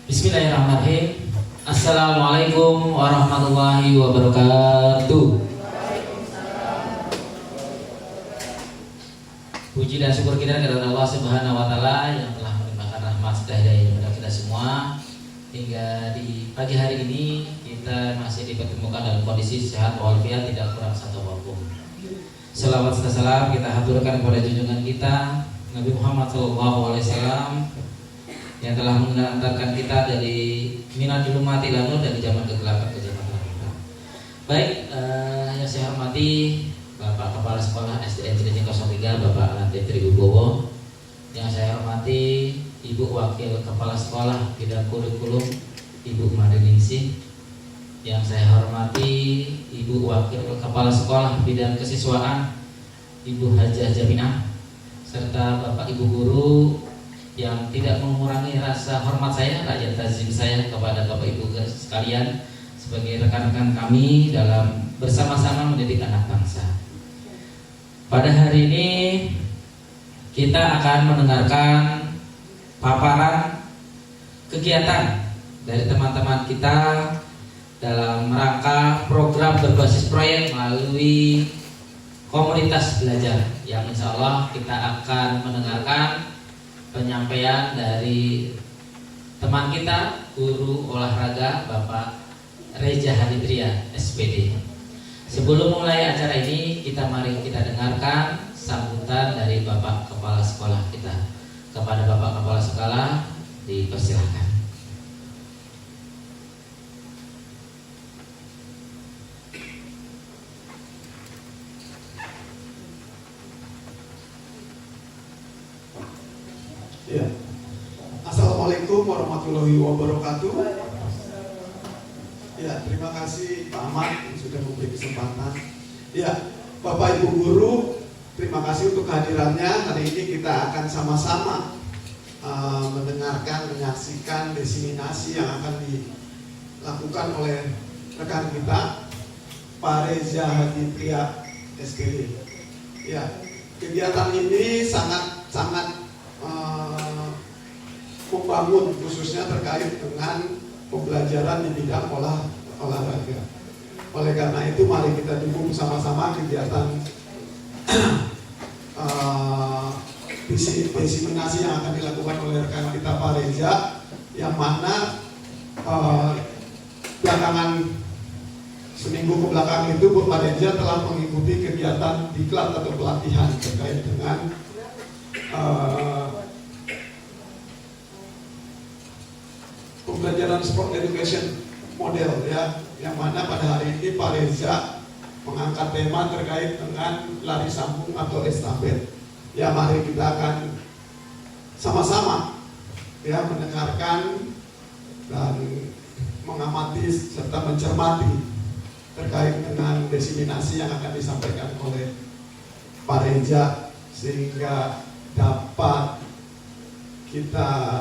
Bismillahirrahmanirrahim. Assalamualaikum warahmatullahi wabarakatuh. Puji dan syukur kita kepada Allah Subhanahu wa taala yang telah melimpahkan rahmat serta hidayah kepada kita semua. Hingga di pagi hari ini kita masih dipertemukan dalam kondisi sehat walafiat, tidak kurang satu apapun. Selawat serta salam kita haturkan kepada junjungan kita Nabi Muhammad SAW yang telah mengantarkan kita dari minatul mati lanur dari zaman kegelapan ke zaman terang. Baik, yang saya hormati Bapak Kepala Sekolah SDN Cilencing 03 Bapak Latif Triwibowo. Yang saya hormati Ibu Wakil Kepala Sekolah Bidang Kurikulum Ibu Mariningsih. Yang saya hormati Ibu Wakil Kepala Sekolah Bidang Kesiswaan Ibu Hajah Jaminah, serta Bapak Ibu Guru yang tidak mengurangi rasa hormat saya, rajat tazim saya kepada Bapak Ibu sekalian sebagai rekan-rekan kami dalam bersama-sama mendidik anak bangsa. Pada hari ini kita akan mendengarkan paparan kegiatan dari teman-teman kita dalam rangka program berbasis proyek melalui komunitas belajar, yang insya Allah kita akan mendengarkan penyampaian dari teman kita, guru olahraga Bapak Reza Hadidria SPD. Sebelum mulai acara ini, mari kita dengarkan sambutan dari Bapak Kepala Sekolah kita. Kepada Bapak Kepala Sekolah, dipersilahkan. Ya. Assalamualaikum warahmatullahi wabarakatuh. Ya, terima kasih Pak Ahmad yang sudah memberi kesempatan. Ya, Bapak Ibu Guru, terima kasih untuk kehadirannya. Hari ini kita akan sama-sama mendengarkan, menyaksikan diseminasi yang akan dilakukan oleh rekan kita, Pak Reza Hadidria SPD. Ya, kegiatan ini sangat membangun, khususnya terkait dengan pembelajaran di bidang olahraga. Oleh karena itu mari kita dukung sama-sama kegiatan diseminasi yang akan dilakukan oleh rekan kita Pak Reza, yang mana belakangan seminggu ke belakang itu Pak Reza telah mengikuti kegiatan diklat atau pelatihan terkait dengan pembelajaran sport education model, ya, yang mana pada hari ini Pak Reza mengangkat tema terkait dengan lari sambung atau estafet. Ya, mari kita akan sama-sama ya mendengarkan dan mengamati serta mencermati terkait dengan diseminasi yang akan disampaikan oleh Pak Reza, sehingga dapat kita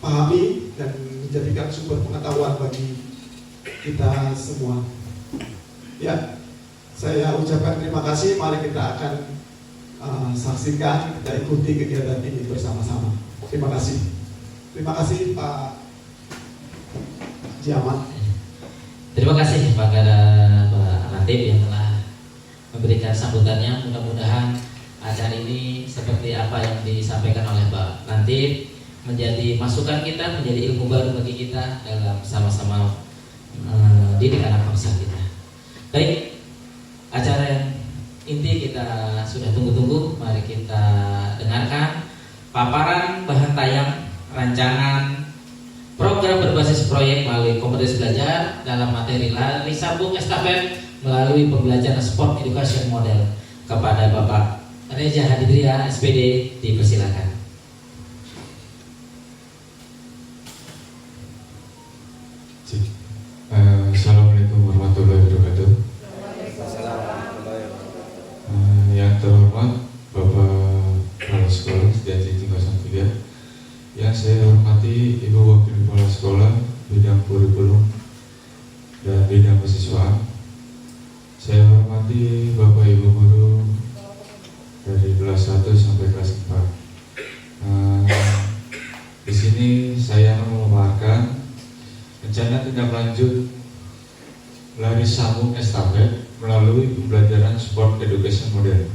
pahami dan menjadikan sumber pengetahuan bagi kita semua. Ya, saya ucapkan terima kasih. Mari kita akan saksikan, kita ikuti kegiatan ini bersama-sama. Terima kasih. Terima kasih Pak Jaman. Terima kasih kepada Pak Latif yang telah memberikan sambutannya. Mudah-mudahan acara ini seperti apa yang disampaikan oleh Pak Latif menjadi masukan kita, menjadi ilmu baru bagi kita dalam sama-sama didik anak bangsa kita. Baik, acara yang inti kita sudah tunggu-tunggu. Mari kita dengarkan paparan bahan tayang rancangan program berbasis proyek melalui komunitas belajar dalam materi lari sambung estafet melalui pembelajaran sport education model. Kepada Bapak Reza Hadidria SPD, dipersilakan. Assalamualaikum warahmatullahi wabarakatuh. Yang terhormat Bapak Kepala Sekolah SDN Cilencing 03, yang saya hormati Ibu Wakil Kepala Sekolah Bidang Kurikulum dan Bidang Kesiswaan. Saya hormati Bapak Ibu Guru dari kelas 1 sampai kelas 4. Di sini saya memaparkan rencana tindak lanjut lari sambung estafet melalui pembelajaran sport education model.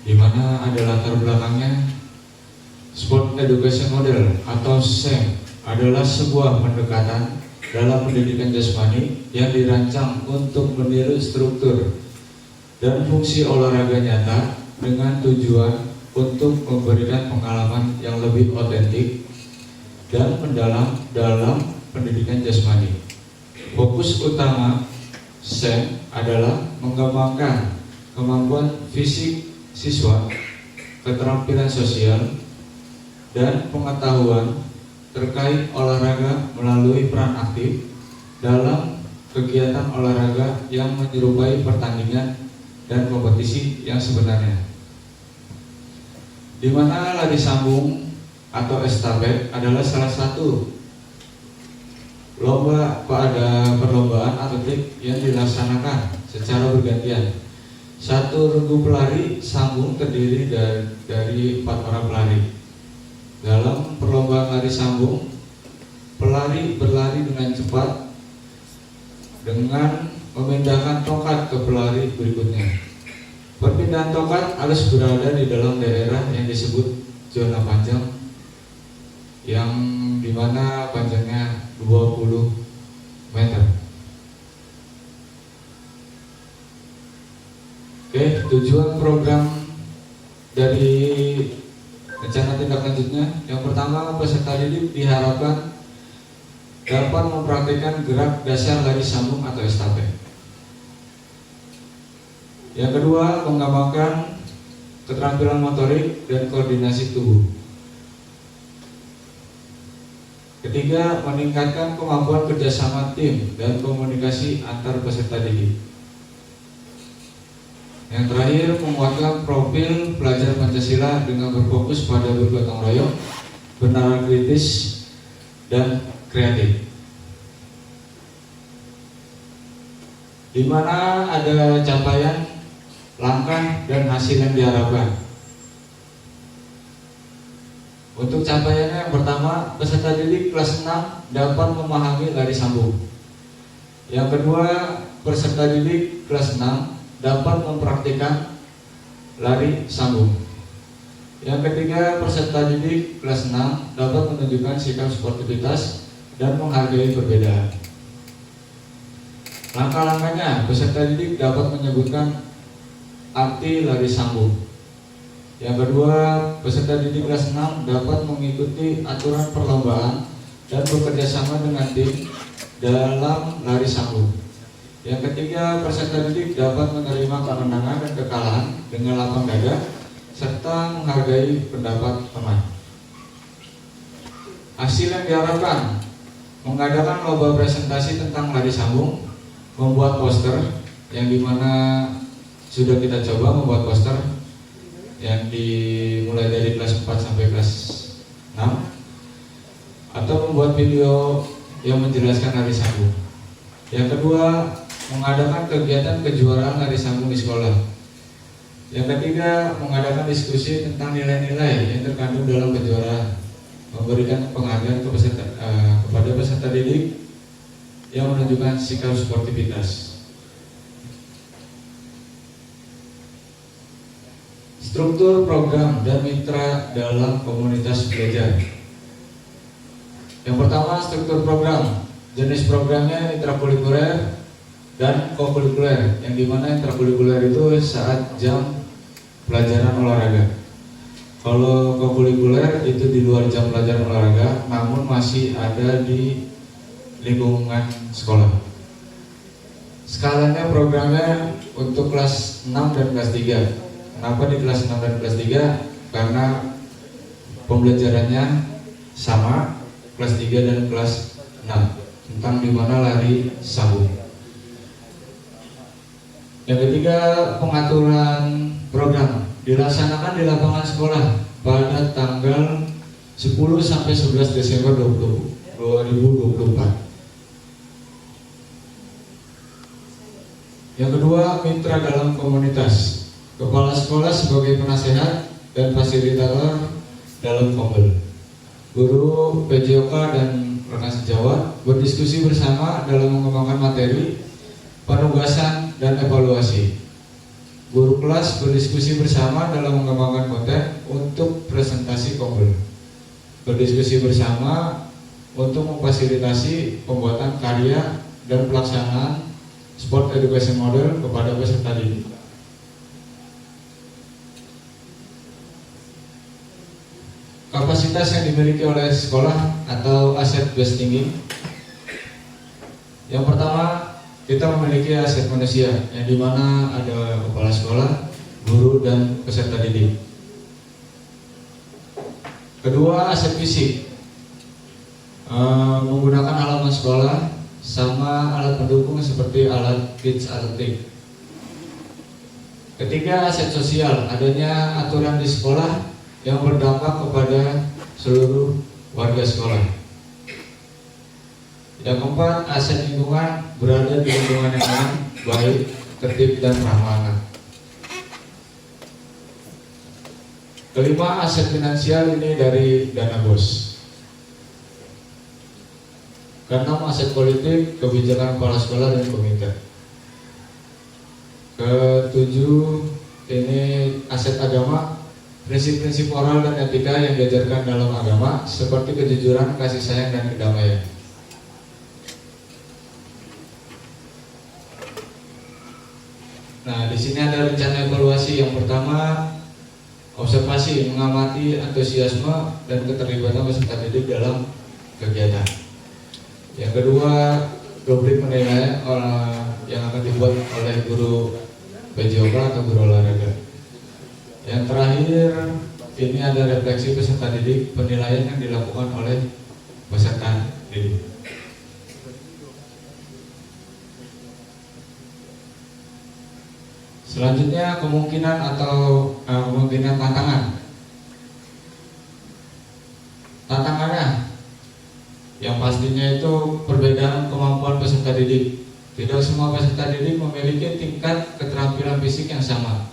Di mana ada latar belakangnya. Sport education model atau SEM adalah sebuah pendekatan dalam pendidikan jasmani yang dirancang untuk meniru struktur dan fungsi olahraga nyata dengan tujuan untuk memberikan pengalaman yang lebih otentik dan mendalam dalam pendidikan jasmani. Fokus utama SEM adalah mengembangkan kemampuan fisik siswa, keterampilan sosial, dan pengetahuan terkait olahraga melalui peran aktif dalam kegiatan olahraga yang menyerupai pertandingan dan kompetisi yang sebenarnya. Di mana lari sambung atau estafet adalah salah satu lomba pada perlombaan atletik yang dilaksanakan secara bergantian. Satu regu pelari sambung terdiri dari 4 orang pelari. Dalam perlombaan lari sambung, pelari berlari dengan cepat dengan memindahkan tongkat ke pelari berikutnya. Perpindahan tongkat harus berada di dalam daerah yang disebut zona panjang, yang dimana panjangnya 20 meter. Oke, tujuan program dari rencana tindak lanjutnya, yang pertama, peserta didik diharapkan dapat mempraktikkan gerak dasar lari sambung atau estafet. Yang kedua, mengembangkan keterampilan motorik dan koordinasi tubuh. Ketiga, meningkatkan kemampuan kerjasama tim dan komunikasi antar peserta didik. Yang terakhir, menguatkan profil pelajar Pancasila dengan berfokus pada bergotong royong, bernalar kritis, dan kreatif. Di mana ada capaian, langkah, dan hasil yang diharapkan. Untuk capaiannya, yang pertama, peserta didik kelas 6 dapat memahami lari sambung. Yang kedua, peserta didik kelas 6 dapat mempraktikkan lari sambung. Yang ketiga, peserta didik kelas 6 dapat menunjukkan sikap sportivitas dan menghargai perbedaan. Langkah-langkahnya, peserta didik dapat menyebutkan arti lari sambung. Yang kedua, peserta didik kelas 6 dapat mengikuti aturan perlombaan dan bekerja sama dengan tim dalam lari sambung. Yang ketiga, peserta didik dapat menerima kemenangan dan kekalahan dengan lapang dada serta menghargai pendapat teman. Hasil yang diharapkan, mengadakan lomba presentasi tentang lari sambung, membuat poster yang dimana sudah kita coba membuat poster yang dimulai dari kelas 4 sampai kelas 6, atau membuat video yang menjelaskan lari sambung. Yang kedua, mengadakan kegiatan kejuaraan lari sambung di sekolah. Yang ketiga, mengadakan diskusi tentang nilai-nilai yang terkandung dalam kejuaraan, memberikan penghargaan kepada peserta didik yang menunjukkan sikap sportivitas. Struktur program dan mitra dalam komunitas belajar. Yang pertama, struktur program. Jenis programnya intrakurikuler dan kokurikuler, yang dimana intrakurikuler itu saat jam pelajaran olahraga. Kalau kokurikuler itu di luar jam pelajaran olahraga, namun masih ada di lingkungan sekolah. Skalanya programnya untuk kelas 6 dan kelas 3. Kenapa di kelas 6 dan kelas 3? Karena pembelajarannya sama, kelas 3 dan kelas 6, tentang dimana lari sambung. Yang ketiga, pengaturan program dilaksanakan di lapangan sekolah pada tanggal 10 sampai 11 Desember 2024. Yang kedua, mitra dalam komunitas. Kepala sekolah sebagai penasehat dan fasilitator dalam Kombel. Guru PJOK dan Rona Sejawat berdiskusi bersama dalam mengembangkan materi, penugasan, dan evaluasi. Guru kelas berdiskusi bersama dalam mengembangkan konten untuk presentasi Kombel. Berdiskusi bersama untuk memfasilitasi pembuatan karya dan pelaksanaan sport education model kepada peserta didik. Kapasitas yang dimiliki oleh sekolah atau aset base thinking. Yang pertama, kita memiliki aset manusia yang dimana ada kepala sekolah, guru, dan peserta didik. Kedua, aset fisik, menggunakan halaman sekolah sama alat pendukung seperti alat pitch atletik. Ketiga, aset sosial, adanya aturan di sekolah yang berdampak kepada seluruh warga sekolah. Yang keempat, aset lingkungan, berada di lingkungan yang aman, baik, tertib, dan ramah anak. Kelima, aset finansial ini dari dana BOS. Keenam, aset politik, kebijakan kepala sekolah dan komite. Ketujuh, ini aset agama, prinsip-prinsip moral dan etika yang diajarkan dalam agama seperti kejujuran, kasih sayang, dan kedamaian. Nah, di sini ada rencana evaluasi. Yang pertama, observasi, mengamati antusiasme dan keterlibatan peserta didik dalam kegiatan. Yang kedua, rubrik penilaian yang akan dibuat oleh guru PJOK atau guru olahraga. Yang terakhir, ini ada refleksi peserta didik, penilaian yang dilakukan oleh peserta didik. Selanjutnya, kemungkinan atau kemungkinan tantangan. Tantangannya, yang pastinya itu perbedaan kemampuan peserta didik. Tidak semua peserta didik memiliki tingkat keterampilan fisik yang sama,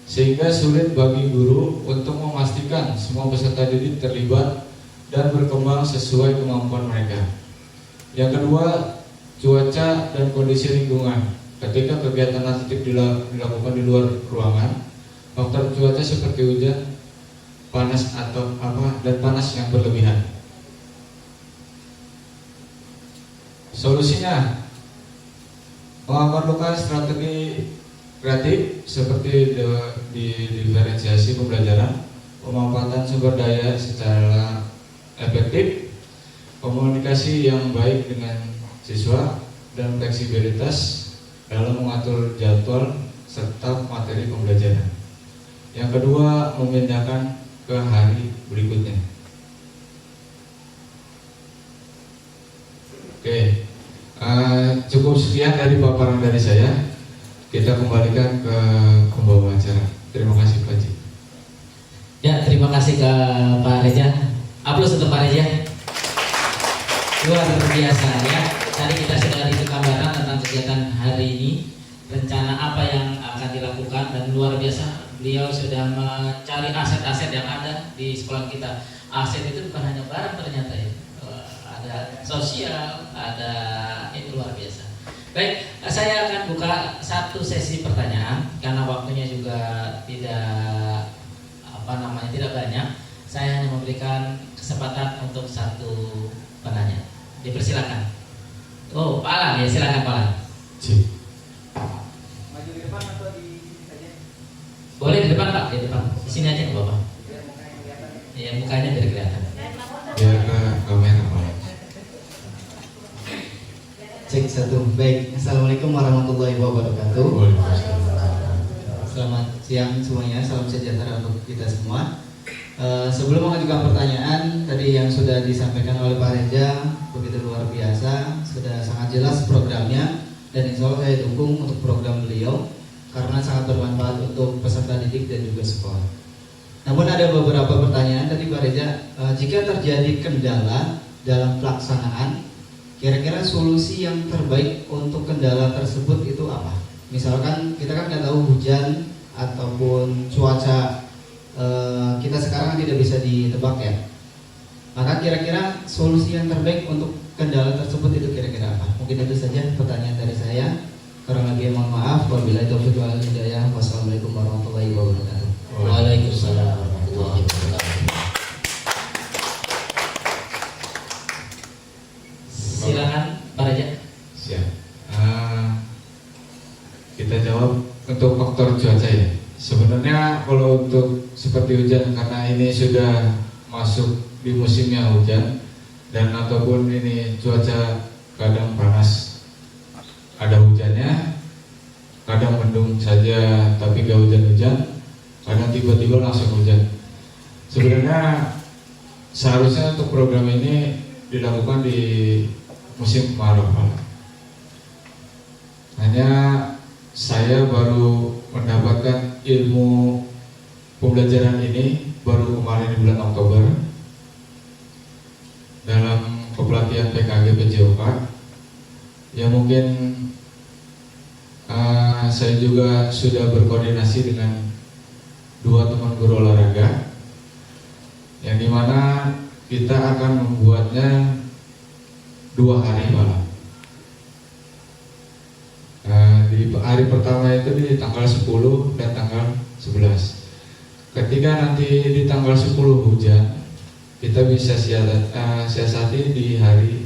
sehingga sulit bagi guru untuk memastikan semua peserta didik terlibat dan berkembang sesuai kemampuan mereka. Yang kedua, cuaca dan kondisi lingkungan. Ketika kegiatan atletik dilakukan di luar ruangan, faktor cuaca seperti hujan, panas dan panas yang berlebihan. Solusinya, memerlukan strategi kreatif seperti diferensiasi pembelajaran, pemanfaatan sumber daya secara efektif, komunikasi yang baik dengan siswa, dan fleksibilitas dalam mengatur jadwal serta materi pembelajaran. Yang kedua, memindahkan ke hari berikutnya. Oke, cukup sekian dari paparan dari saya. Kita kembalikan ke pembawa acara. Terima kasih Pak Haji. Ya, terima kasih ke Pak Reza. Aplaus untuk Pak Reza. Luar biasa ya. Tadi kita sudah diberi gambaran tentang kegiatan hari ini, rencana apa yang akan dilakukan, dan luar biasa beliau sudah mencari aset-aset yang ada di sekolah kita. Aset itu bukan hanya barang ternyata ya, ada sosial, ada, itu luar biasa. Baik, saya akan buka satu sesi pertanyaan karena waktunya juga tidak tidak banyak. Saya hanya memberikan kesempatan untuk satu penanya. Dipersilakan. Oh, Pak Alan ya, silakan Pak Alan. Maju di depan atau di sini saja? Boleh di depan Pak, di depan. Di sini aja Bapak. Ya, mukanya biar kelihatan. Ya, ke kamera Pak. Cek satu. Baik, assalamualaikum warahmatullahi wabarakatuh. Selamat siang semuanya, salam sejahtera untuk kita semua. Sebelum mengajukan pertanyaan, tadi yang sudah disampaikan oleh Pak Reza begitu luar biasa, sudah sangat jelas programnya, dan insya Allah saya dukung untuk program beliau karena sangat bermanfaat untuk peserta didik dan juga sekolah. Namun ada beberapa pertanyaan tadi Pak Reza, jika terjadi kendala dalam pelaksanaan, kira-kira solusi yang terbaik untuk kendala tersebut itu apa? Misalkan kita kan nggak tahu hujan ataupun cuaca kita sekarang tidak bisa ditebak ya. Maka kira-kira solusi yang terbaik untuk kendala tersebut itu kira-kira apa? Mungkin itu saja pertanyaan dari saya. Kurang lebih mohon maaf. Wabillahi taufiq wal hidayah. Wassalamualaikum warahmatullahi wabarakatuh. Waalaikumsalam warahmatullahi wabarakatuh. Silakan Pak Raja. Siap. Kita jawab untuk faktor cuaca ya. Sebenarnya kalau untuk seperti hujan, karena ini sudah masuk di musimnya hujan dan ataupun ini cuaca kadang panas, ada hujannya, kadang mendung saja tapi gak hujan-hujan, kadang tiba-tiba langsung hujan. Sebenarnya seharusnya untuk program ini dilakukan di musim kemarau. Hanya saya baru mendapatkan ilmu pembelajaran ini baru kemarin di bulan Oktober dalam kepelatihan PKG PJOK. Ya mungkin saya juga sudah berkoordinasi dengan 2 teman guru olahraga, yang dimana kita akan membuatnya 2 hari malam. Di hari pertama itu di tanggal 10 dan tanggal 11. Ketika nanti di tanggal 10 hujan, kita bisa siasati di hari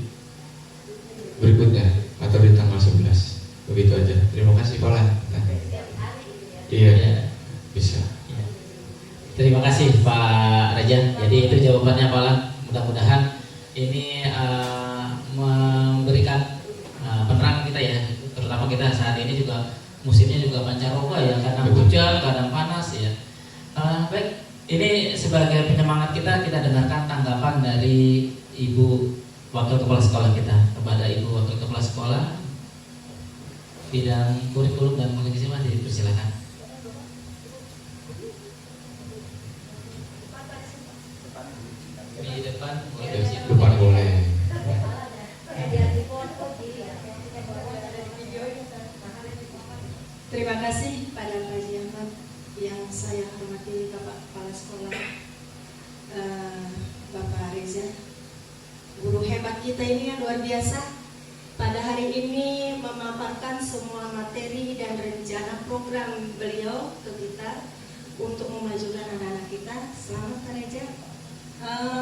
berikutnya atau di tanggal 11. Begitu aja. Terima kasih Pak Lan. Iya, bisa. Terima kasih Pak Raja. Jadi itu jawabannya Pak Lan. Mudah-mudahan ini memberikan penerangan kita ya. Terutama kita saat ini juga musimnya juga pancaroba ya, kadang hujan, kadang panas ya. Baik, ini sebagai penyemangat kita dengarkan tanggapan dari Ibu Wakil Kepala Sekolah kita. Kepada Ibu Wakil Kepala Sekolah bidang kurikulum dan komunikasi, dipersilakan. Di depan boleh. Terima kasih pada Pak Haji Ahmad yang saya hormati, Bapak Kepala Sekolah, Bapak Reza. Guru hebat kita ini yang luar biasa. Pada hari ini memaparkan semua materi dan rencana program beliau ke kita untuk memajukan anak-anak kita. Selamat Pak Reza.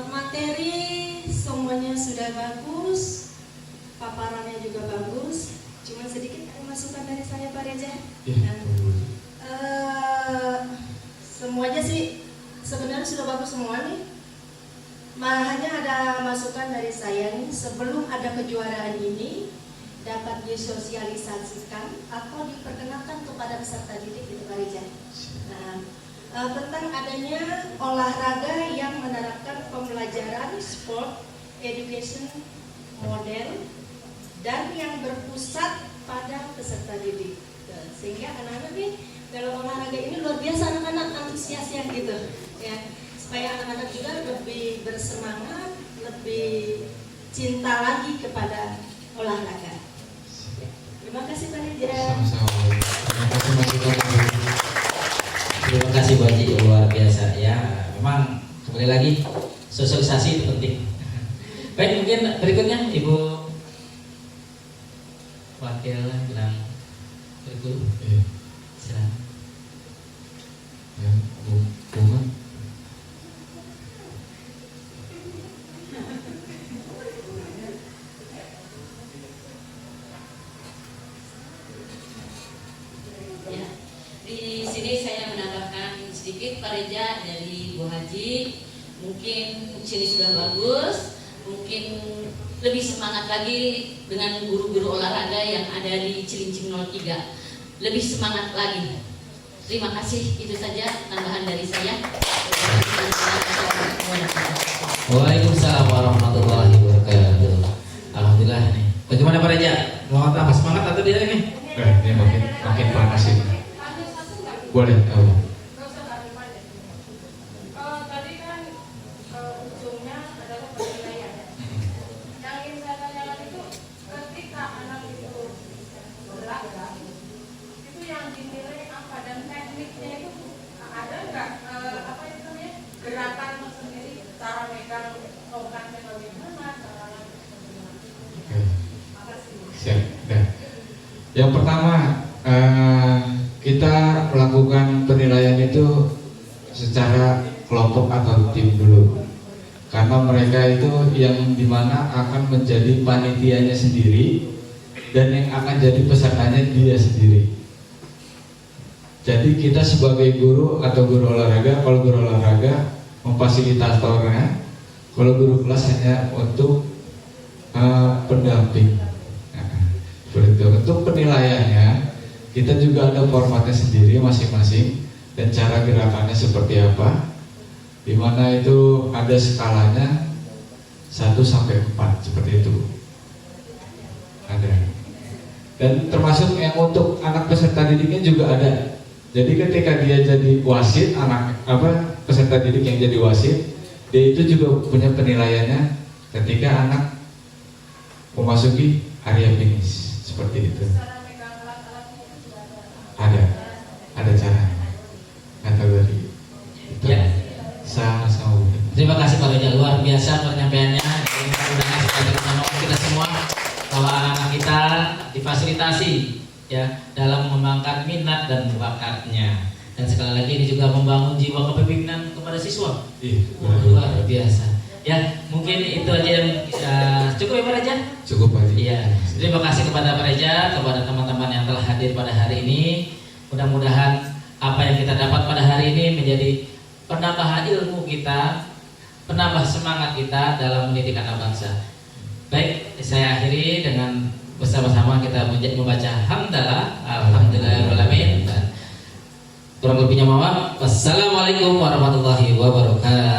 Materi semuanya sudah bagus, paparannya juga bagus. Cuma sedikit ada masukan dari saya Pak Reza. Semuanya sih sebenarnya sudah bagus semua nih. Hanya ada masukan dari saya nih, sebelum ada kejuaraan ini dapat disosialisasikan atau diperkenalkan kepada peserta didik itu Pak Reza. Tentang adanya olahraga yang menerapkan pembelajaran sport education model dan yang berpusat pada peserta didik, sehingga anak-anak nih dalam olahraga ini luar biasa, anak-anak antusias ya gitu ya, supaya anak-anak juga lebih bersemangat, lebih cinta lagi kepada olahraga. Terima kasih Pak Reza. Terima kasih Bu Haji, luar biasa ya. Memang kembali lagi sosialisasi itu penting. Baik, mungkin berikutnya Ibu Wakil bilang kurikulum. Silakan. Ya, bukan. Ya, di sini saya menambahkan sedikit Pak Reza dari Bu Haji. Mungkin sini sudah bagus, mungkin lebih semangat lagi dengan guru-guru olahraga yang ada di Cilincing 03. Lebih semangat lagi. Terima kasih, itu saja tambahan dari saya. Waalaikumsalam warahmatullahi wabarakatuh. Alhamdulillah nih. Bagaimana Pak Raja? Mau tambah semangat atau tidak ini? Ini makin panas ini. Boleh. Tadi kan ujungnya adalah penilaian. Yang ingin saya tanyakan itu, ketika anak itu berlaga, itu yang dinilai apa dan tekniknya itu ada nggak? Apa itu Yang pertama, kita melakukan penilaian itu secara kelompok atau tim dulu, karena mereka itu yang dimana akan menjadi panitianya sendiri dan yang akan jadi pesertanya dia sendiri. Jadi kita sebagai guru atau guru olahraga, kalau guru olahraga memfasilitatornya, kalau guru kelas hanya untuk pendamping. Untuk penilaiannya kita juga ada formatnya sendiri masing-masing dan cara gerakannya seperti apa, dimana itu ada skalanya 1 sampai 4 seperti itu ada. Dan termasuk yang untuk anak peserta didiknya juga ada. Jadi ketika dia jadi wasit, peserta didik yang jadi wasit, dia itu juga punya penilaiannya ketika anak memasuki area finish seperti itu. Ada cara kategori itu. Ya. Sama-sama. Terima kasih Pak Reja, luar biasa penyampaiannya. Ini mudah-mudahan supaya kita semua bahwa anak-anak kita difasilitasi ya dalam mengembangkan minat dan bakatnya. Dan sekali lagi ini juga membangun jiwa kepemimpinan kepada siswa. Luar biasa. Ya, mungkin itu aja yang cukup ya Pak Reja? Cukup aja. Iya. Terima kasih kepada Pak Reja, kepada teman-teman yang telah hadir pada hari ini. Mudah-mudahan apa yang kita dapat pada hari ini menjadi penambah ilmu kita, penambah semangat kita dalam mendidik anak bangsa. Baik, saya akhiri dengan bersama-sama kita membaca hamdalah, alhamdulillahirobbilalamin. Kurang lebihnya mohon maaf. Wassalamualaikum warahmatullahi wabarakatuh.